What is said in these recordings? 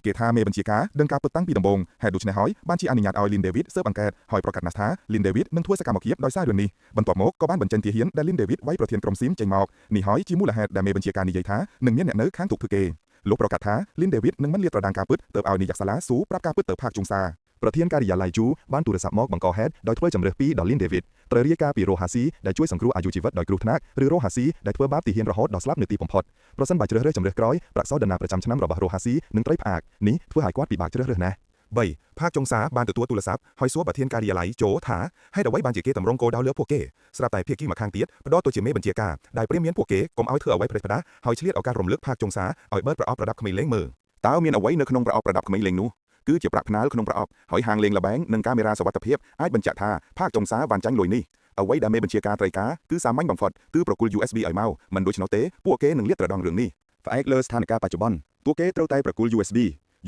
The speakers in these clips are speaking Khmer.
គេថាមេបញ្ជាការដឹងការពិតតាំងពីដំបូងហេតុដូច្នេះហើយបានជាអនុញ្ញាតឲ្យ Lynn David ស៊ើបអង្កេតហើយប្រកាសណាស់ថា Lynn David នឹងធ្វើសកម្មភាពដោយសាររឿងនេះបន្ទាប់មកក៏បានបញ្ចេញទាហានដែល Lynn David វាយប្រធានក្រុមស៊ីមចេញមកនេះហើយជាមូលហេតុដែលមេបញ្ជាការនិយាយថានឹងមានអ្នកនៅខាងទូកធ្វើគេលោកប្រកាសថា Lynn David នឹងមិនលាតត្រដាងការពិតទៅឲ្យនាយកសាលាស៊ូប្រាប់ការពិតទៅផាកជុងសាប្រធានការិយាល័យជូបានទូរស័ព្ទមកបង្កហេតុដោយធ្វើជំរឿសពីដល់ Lynn David ត្រូវរាយការណ៍ពីរ៉ូហាស៊ីដែលជួយសង្គ្រោះអាយុជីវិតដោយគ្រោះថ្នាក់ឬរ៉ូហាស៊ីដែលធ្វើបាបទាហានរហូតដល់ស្លាប់នៅទីបំផុតប្រសិនបើជ្រើសរើសជំរឿសក្រោយប្រាក់សោធនរប្រចាំឆ្នាំរបស់រ៉ូហាស៊ីនឹងត្រូវផ្អាកនេះធ្វើឲ្យគាត់ពិបាកជ្រើសរើសណាស់3ផាកចុងសាបានទទួលទូរស័ព្ទហើយសួរប្រធានការិយាល័យជូថាហេតុអ្វីបានជាគេតម្រង់គោលដៅលើពួកគេស្រាប់តែភាគីម្ខាងទៀតផ្ដោតទៅជាមេបញ្ជាការដែលព្រាមមានពួកគេកុំឲ្យធ្វើអ្វីផ្ដេសផ្ដាសហើយឆ្លៀតឱកាសរំលឹកផាកចុងសាឲ្យបឺតប្រអប់ប្រដាប់ក្មេងលេងមើលតើមានអ្វីនៅក្នុងប្រអប់ប្រដាប់ក្មេងលេងនោះគឺជាប្រាក់ផ្នាល់ក្នុងប្រអប់ហើយហាងលេងល្បែងនិងកាមេរ៉ាសុវត្ថិភាពអាចបញ្ជាក់ថាផាកចុងសាបានចាញ់លុយនេះអ្វីដែលមេបញ្ជាការត្រូវការគឺសាមញ្ញបំផុតគឺប្រគល់ USB ឲ្យមកមិនដូច្នោះទេពួកគេនឹងលាតត្រដងរឿងនេះផ្អែកលើស្ថានភាពបច្ចុប្បន្នពួកគេត្រូវតែប្រគល់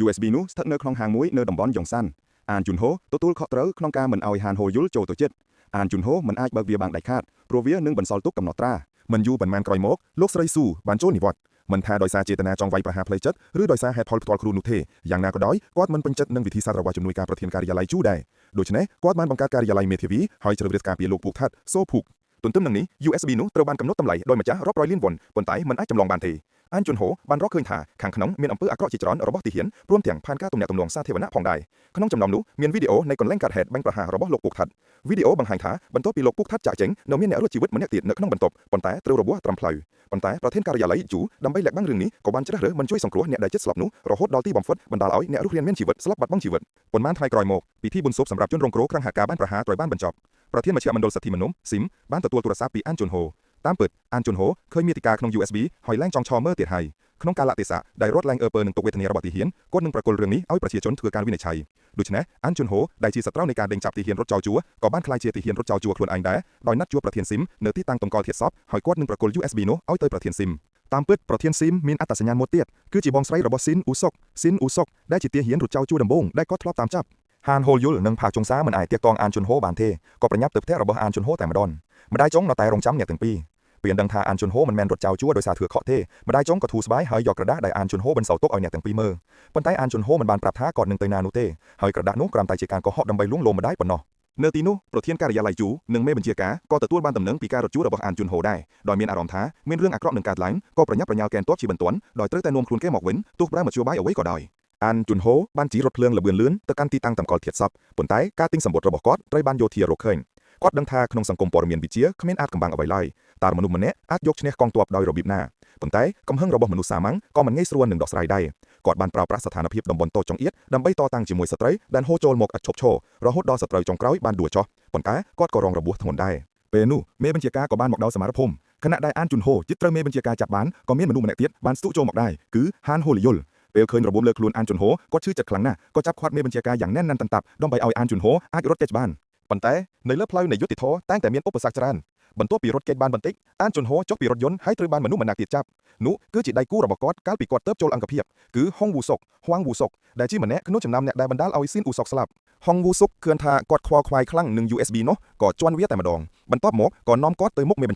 USB នោះស្ថិតនៅក្នុងហាងមួយនៅតំបន់យ៉ុងសាន់អានជុនហូទទួលខុសត្រូវក្នុងការមិនឲ្យហានហូយល់ចូលទៅជិតអានជុនហូមិនអាចបើកវាបាំងដាច់ខាតព្រោះវានឹងបន្សល់ទុកកំណត់ត្រាមិនយូរប៉ុន្មានក្រោយមកលោកស្រីស៊ូបានចូលនិវត្តន៍មិនថាដោយសារចេតនាចង់វាយប្រហារផ្លូវចិត្តឬដោយសារហេតុផលផ្ទាល់ខ្លួននោះទេយ៉ាងណាក៏ដោយគាត់មិនពេញចិត្តនឹងវិធីសាស្ត្ររបស់ជំនួយការប្រធានការិយាល័យជូដែរដូច្នេះគាត់បានបង្កើតការិយាល័យមេធាវីហើយជ្រើសរើសការពារលោកពូកថាត់សូភូកទន្ទឹមនឹងនេះ USB នោះត្រូវបានកំណត់តម្លៃដោយម្ចាស់រាប់រយលានវ៉ុនប៉ុន្តែមិនអាចចម្លងបានទេអានជុនហូបានរកឃើញថាខាងក្នុងមានអំពើអាក្រក់ជាច្រើនរបស់ទាហានព្រមទាំងផានការទំនាក់ទំនងសាធារណៈផងដែរក្នុងចំណោមនោះមានវីដេអូនៃកន្លែងកាត់ហេតុបាញ់ប្រហាររបស់លោកពូកថាត់វីដេអូបង្ហាញថាបន្ទាប់ពីលោកពូកថាត់ចាក់ចេញនៅមានអ្នករស់ជីវិតម្នាក់ទៀតនៅក្នុងបន្ទប់ប៉ុន្តែត្រូវរបួសត្រឹមផ្លូវប៉ុន្តែប្រធានការិយាល័យជូដើម្បីលាក់បាំងរឿងនេះក៏បានជ្រើសរើសមិនជួយសង្គ្រោះអ្នកដែលជិតស្លាប់នោះរហូតដល់ទីបំផុតបណ្ដាលឲ្យអ្នករស់រានមានជីវិតស្លាប់បាត់បង់ជីវិតប៉ុន្មានថ្ងៃក្រោយមកពិធីបុណ្យសពសម្រាប់ជនរងគ្រោះក្រង្ហាការបាញ់ប្រហារត្រូវបានបញ្ចប់ប្រធានមជ្ឈមណ្ឌលសិទ្ធិមនុស្សស៊ីមបានទទួលទូរស័ព្ទពីអានជុនហូតាមពិតអានជុនហូឃើញមាតិកាក្នុង USB ហើយឡើងចង់ឈរមើលទៀតហើយក្នុងកាលៈទេសៈដែលរត់ឡើងពើនឹងទុកវេទនារបស់ទាហានគាត់នឹងប្រគល់រឿងនេះឲ្យប្រជាជនធ្វើការវិនិច្ឆ័យដូច្នេះអានជុនហូដែលជាសត្រូវនៃការដេញចាប់ទាហានរត់ចោលជួក៏បានក្លាយជាទាហានរត់ចោលជួខ្លួនឯងដែរដោយណាត់ជួបប្រធានស៊ីមនៅទីតាំងតម្កល់ធាតុសពហើយគាត់នឹងប្រគល់ USB នោះឲ្យទៅប្រធានស៊ីមតាមពិតប្រធានស៊ីមមានអត្តសញ្ញាណមួយទៀតគឺជាបងស្រីរបស់ស៊ីនអ៊ូសុកដែលជាទាហានរត់ចោលជួដំបូងដែលគាត់ធ្លាប់តាមចាប់ហានហូលយុលនិងផាកចុងសាមិនអាចទាក់ទងអានជុនហូបានទេក៏ប្រញាប់ទៅផ្ទះរបស់អានជុនហូតែម្ដងម្ដាយចុងនៅតែរងចាំអ្នកទាំងពីរពេលដឹងថាអានជុនហូមិនមែនរត់ចោលជួដោយសារធ្វើខកទេម្ដាយចុងក៏ធូរស្បើយហើយយកក្រដាសដែលអានជុនហូបន្សល់ទុកឲ្យអ្នកទាំងពីរមើលប៉ុន្តែអានជុនហូមិនបានប្រាប់ថាគាត់នឹងទៅណានោះទេហើយក្រដាសនោះគ្រាន់តែជាការកុហកដើម្បីលួងលោមម្ដាយប៉ុណ្ណោះនៅទីនោះប្រធានការិយាល័យជូនិងមេបញ្ជាការក៏ទទួលបានដំណឹងពីការរត់ជួរបស់អានជុនហូដែរដោយមានអារម្មណ៍ថាមានរឿងអាក្រក់នឹងកើតឡើងក៏ប្រញាប់ប្រញាល់កេនទ័ពជាបន្ទាន់ដោយត្រូវតែនាំខ្លួនគេមកវិញទោះប្រើមធ្យោបាយអ្វីក៏ដោយអានជុនហូបានជិះរថភ្លើងល្បឿនលឿនទៅកាន់ទីតាំងតម្កល់ធាតុសពប៉ុន្តែការទិញសម្បត្តិរបស់គាត់ត្រូវបានយោធារកឃើញគាត់ដឹងថាក្នុងសង្គមព័ត៌មានវិទ្យាគ្មានអាចកំបាំងអ្វីឡើយតើមនុស្សម្នាក់អាចយកឈ្នះកងទ័ពដោយរបៀបណាប៉ុន្តែកំហឹងរបស់មនុស្សសាមញ្ញក៏មិនងាយស្រួលនឹងដោះស្រាយដែរគាត់បានប្រើប្រាស់ស្ថានភាពតំបន់តូចចង្អៀតដើម្បីតតាំងជាមួយសត្រូវដែលហូរចូលមកឥតឈប់ឈររហូតដល់សត្រូវចុងក្រោយបានដួលចុះប៉ុន្តែគាត់ក៏រងរបួសធ្ងន់ដែរពេលនោះមេបញ្ជាការក៏បានមកដល់សមរភូមិខណៈដែលអានជុនហូជិតត្រូវមេបញ្ជាការចាប់បានក៏មានមនុស្សម្នាក់ទៀតបានស្ទុះចូលមកដែរគឺហានហូលីយុលពេលឃើញរបួសលើខ្លួនអានជុនហូគាត់ឈឺចិត្តខ្លាំងណាស់ក៏ចាប់ឃាត់មេបញ្ជាការយ៉ាងណែនណាន់តាន់តាប់ដើម្បីឲ្យអានជុនហូអាចរត់គេចបានប៉ុន្តែនៅលើផ្លូវនៃយុទ្ធធរតែងតែមានឧបសគ្គច្រើនបន្ទាប់ពីរត់គេចបានបន្តិចអានជុនហូចុះពីរថយន្តហើយត្រូវបានមនុស្សម្នាក់ទៀតចាប់នោះគឺជាដៃគូរបស់គាត់កាលពីគាត់ទៅចូលអង្គភាពគឺហុងវូសុកដែលជាម្នាក់ក្នុងចំណោមអ្នកដែលបណ្ដាលឲ្យស៊ីនអ៊ូសុកស្លាប់ហុងវូសុកឃើញថាគាត់ខ្វល់ខ្វាយខ្លាំងនឹង USB នោះក៏ជន់វាតែម្ដងបន្ទាប់មកក៏នាំគាត់ទៅមុខមេបញ្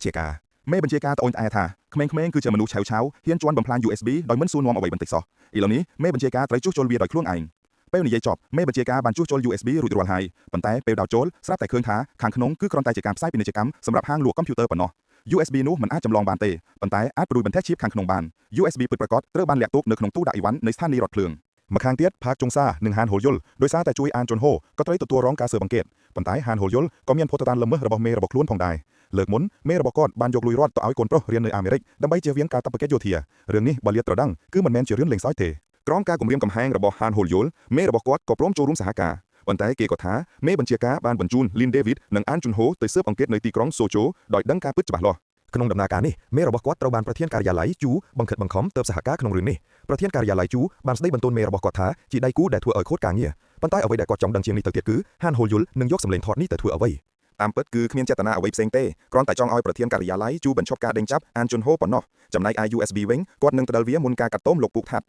ជាការត្អូញត្អែថាក្មេងៗគឺជាមនុស្សឆៅហ៊ានជន់បំផ្លាញ USB ដោយមិនសួរនាំអ្វីបន្តិចសោះឥឡូវនេះមេបញ្ជាការត្រូវជួសជុលវាដោយខ្លួនឯងពេលនិយាយចប់មេបញ្ជាការបានជួសជុល USB រួចរាល់ហើយប៉ុន្តែពេលដោតចូលស្រាប់តែឃើញថាខាងក្នុងគឺគ្រាន់តែជាការផ្សាយពាណិជ្ជកម្មសម្រាប់ហាងលក់កុំព្យូទ័រប៉ុណ្ណោះ USB នោះមិនអាចចម្លងបានទេប៉ុន្តែអាចប្រួយបន្ទះជីបខាងក្នុងបាន USB ពិតប្រាកដត្រូវបានលាក់ទុកនៅក្នុងទូដាក់អីវ៉ាន់នៃស្ថានីយ៍រថភ្លើងម្ខាងទៀតផាកចុងសានិងហានហូលយុលដោយសារតែជួយអានជុនហូក៏ត្រូវទទួលរងការស៊ើបអង្កេតប៉ុន្តែហានហូលយុលក៏មានភស្តុតាងល្មើសរបស់មេរបស់ខ្លួនផងដែរលើកមុនមេរបស់គាត់បានយកលុយរដ្ឋទៅឲ្យកូនប្រុសរៀននៅអាមេរិកដើម្បីជៀសវាងការតបកិច្ចយោធារឿងនេះបើលាតត្រដាងគឺមិនមែនជារឿងលេងសើចទេក្រោមការគំរាមកំហែងរបស់ហានហូលយុលមេរបស់គាត់ក៏ព្រមចូលរួមសហការប៉ុន្តែគេក៏ថាមេបញ្ជាការបានបញ្ជូន Lynn David និងអានជុនហូទៅស៊ើបអង្កេតនៅទីក្រុងសូជូដោយដឹងការពិតច្បាស់លាស់ក្នុងដំណើរការនេះមេរបស់គាត់ត្រូវបានប្រធានការិយាល័យជូបង្ខិតបង្ខំទៅសហការក្នុងរឿងនេះប្រធានការិយាល័យជូបានស្ដីបន្ទោនមេរបស់គាត់ថាជាដៃគូដែលធ្វើឲ្យខូចការងារប៉ុន្តែអ្វីដែលគាត់ចង់ដឹងជាងនេះទៅទៀតគឺហានហូលយុលនឹងយកសម្លេងថតនេះទៅធ្វើអ្វីតាមពិតគឺគ្មានចេតនាអ្វីផ្សេងទេគ្រាន់តែចង់ឲ្យប្រធានការិយាល័យជូបញ្ឈប់ការដេញចាប់អានជុនហូប៉ុណ្ណោះចំណែក USB វិញគាត់នឹងផ្ដិលវាមុនការកាត់ទោសលោកពូកថាត់